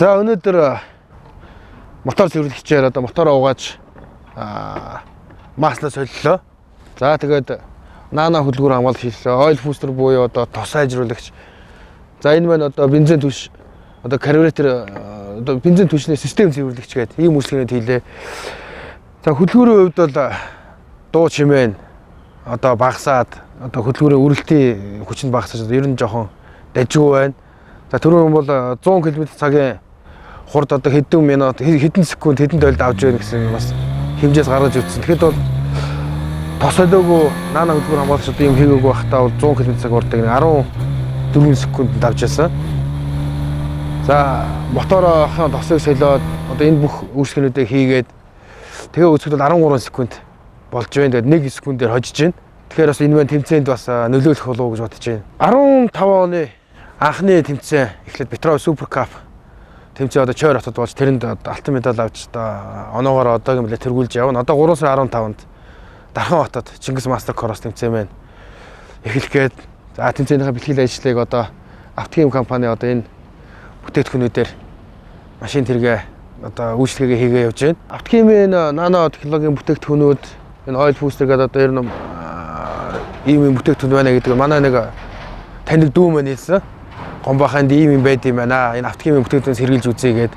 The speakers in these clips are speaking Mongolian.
За өнөөдөр мотор цэвэрлэгчээр одоо мотороо угааж маслаа солилоо. За тэгээд наана хөдөлгүүр хамгаалах хийлээ. Ойл бустер буюу одоо тос сайжруулагч. За энэ маань одоо бензин түвш одоо карбюратор одоо бензин түвшний систем цэвэрлэгч гэдэг ийм үйлчлэгэнд хийлээ. За хөдөлгүүрийн хувьд бол дуу чимээ одоо багасаад одоо хөдөлгүүрийн үрэлтийн хүч нь багасаж ер нь жоохон дажгүй байна. За түрүүн бол 100 км/цагийн хурд одоо хэдэн минут хэдэн секунд хэдэн дойлд авч байна гэсэн бас хэмжээс гаргаж үзсэн. Тэгэхэд бол тос солиогүй наана хөдөлгүүр хамгаалагч одоо юм хийгээгүй байхдаа бол 100 км/цаг хурдыг 14 секундэд авч яасан. За мотороо тосыг солиод одоо энэ бүх үйлчлэгнүүдийг хийгээд тэгээ үзэхэд бол 13 секунд болж байна. Тэгээд 1 секундээр хожиж байна. Тэгэхээр бас энэ маань тэмцээнд бас нөлөөлөх болов уу гэж бодож байна. 15 оны анхны тэмцээн эхлээд Петров Супер Кап тэмцээн одоо Чойр хотод болж тэрэнд алтан медаль авч одоо оноогоор одоогийн мөлөө тэргүүлж явна. Одоо 3 сарын 15-нд Дархан хотод Чингис Мастер Кросс тэмцээн байна. Эхлэхэд за тэмцээнийхээ бэлтгэл ажлыг одоо Автохим компани одоо энэ бүтээгдэхүүнүүдээр машин тэргээ одоо үйлчлэгээ хийгээ явж байна. Автохимын нано технологийн бүтээгдэхүүнүүд энэ ойл бустер гэдэг одоо ер нь ийм бүтээгдэхүүн байна гэдэг манай нэг таниг дүү маань хэлсэн. Гомбаханд ийм юм байд юм байна. Энэ автохимийн бүтээгдэхүүнээс хэрэгжилж үзье гээд.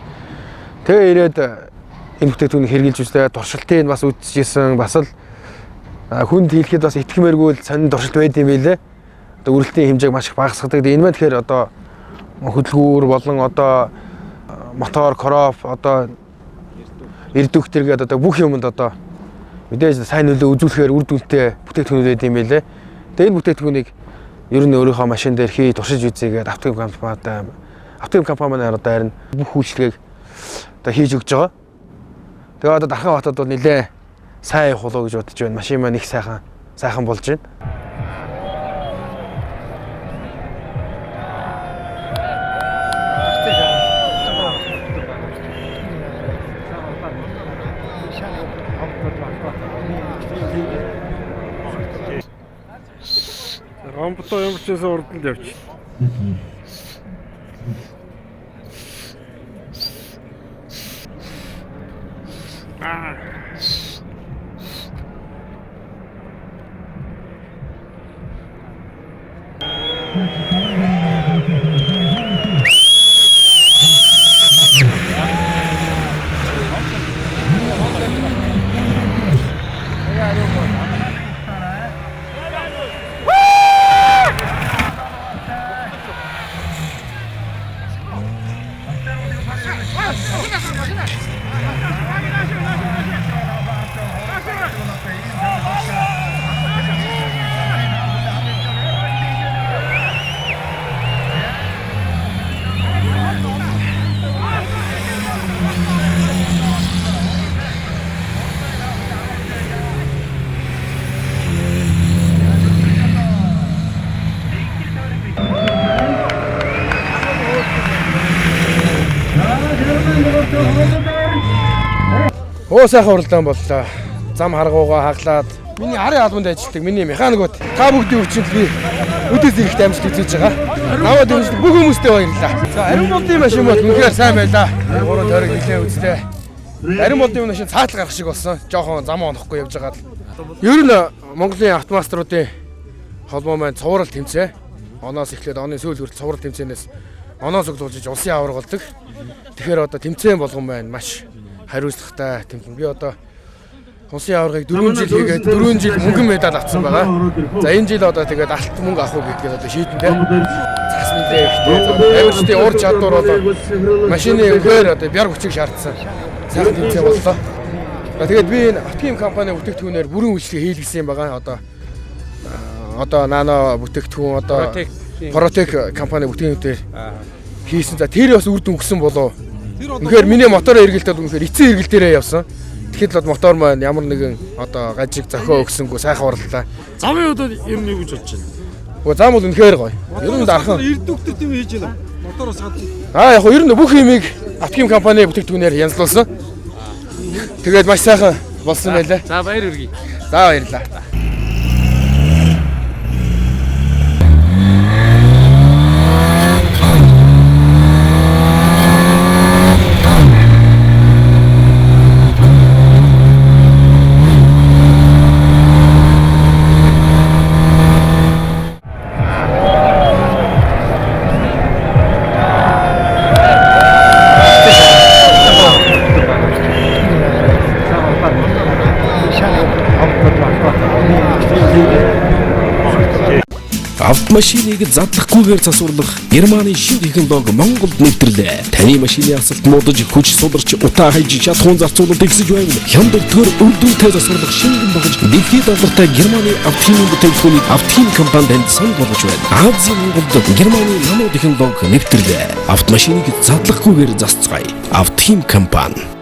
Тэгээ ирээд энэ бүтээгдэхүүнийг хэрэгжилж үзлээ. Туршилтыг бас үзчихсэн. Бас л хүнд хэлэхэд бас итгэмээргүй л сонин туршилт байд юм билээ. Одоо үрэлтийн хэмжээг маш их багасгадаг. Энэ маань тэгэхээр одоо хөдөлгүүр болон одоо мотор, кроп, одоо эрдүгтэр гэдэг одоо бүх юмд одоо мэдээж сайн нөлөө үзүүлэхээр үр дүнтэй бүтээгдэхүүнүүд байд юм билээ. Тэгээ энэ бүтээгдэхүүнийг ер нь өөрийнхөө машин дээр туршиж үзье гэдэг Автохим компаниар одоо харин бүх үйлчлэгийг одоо хийж өгч байгаа. Тэгээ одоо Дархан хотод бол нэлээ сайн явах болов гэж бодож байна. Машин маань их сайхан болж байна. Ромбото ямарчээс урднд явчих. Оо сайхан уралдаан боллоо. Зам харгуугаа хаглаад миний харын албанд ажилладаг миний механикууд та бүгдийн өвчнөд би өдөөс ирэхт амжилт үзэж байгаа. Наваад дэмжлэг бүх хүмүүстээ баярлалаа. За ариун болдын машин бол үнэхээр сайн байлаа. 3 тойрог нэлээ үзлээ. Ариун болдын машин цаатал гарах шиг болсон. Жохон зам онохгүй явж байгаа. Ер нь Монголын автомаструудын холбоо маань цуврал тэмцээ. Оноос эхлээд оны сүүл хүртэл цуврал тэмцээнээс оноос өглөөлж улсын аварга болдог. Тэгэхээр одоо тэмцээн болгон байна маш хариуцлагатай тэмцээн. Би одоо улсын аваргыг 4 жил хийгээд 4 жил мөнгөн медаль авсан байгаа. За энэ жил одоо тэгээд алт мөнгө авах уу гэдгийг одоо шийдэнтэй. Цаас нэлээ ихтэй. Авирчдын ур чадвар бол машины өгөөр одоо бяр хүчийг шаардсан. Сайхан тэмцээн боллоо. Тэгээд би энэ Автохим компани бүтээгдэхүүнээр бүрэн үйлчлэг хийлгэсэн юм байгаа. Одоо нано бүтээгдэхүүн одоо Протек компани бүтээгдэхүүнээр хийсэн. За тэр бас үр дүн өгсөн болов. Үнэхээр миний мотороо эргэлдээд үнэхээр эцсийн эргэл дээрээ явсан. Тэгэхэд бол мотор маань ямар нэгэн одоо гажиг зохио өгсөнгөө сайхан орлоо. Замын удаад ер нь юу гэж бодож байна? Уу зам бол үнэхээр гоё. Ер нь Дархан эрдүгтэр тийм хийж байна. Мотороос хад. Яг нь ер нь бүх юмыг Автохим компани бүтээгдэхүүнээр янзлуулсан. Тэгээд маш сайхан болсон байлаа. За баяр хүргэе. За баярлалаа. Автомашиныг задлахгүйгээр засварлах Германы шин технологи Монголд нэвтрлээ. Таны машины асалт модож хүч сударч утаа хайж чадхуун зарцуулалт ихсэж байна. Хямдар төр үрдүнтэй засварлах шингэн багж дэлхийд алдартай Германы автомобиль бүтээгдэхүүнийг Автим компани танд санал болгож байна. Азийн Монголд Германы нано технологи нэвтрлээ. Автомашиныг задлахгүйгээр засцгаая. Автим компани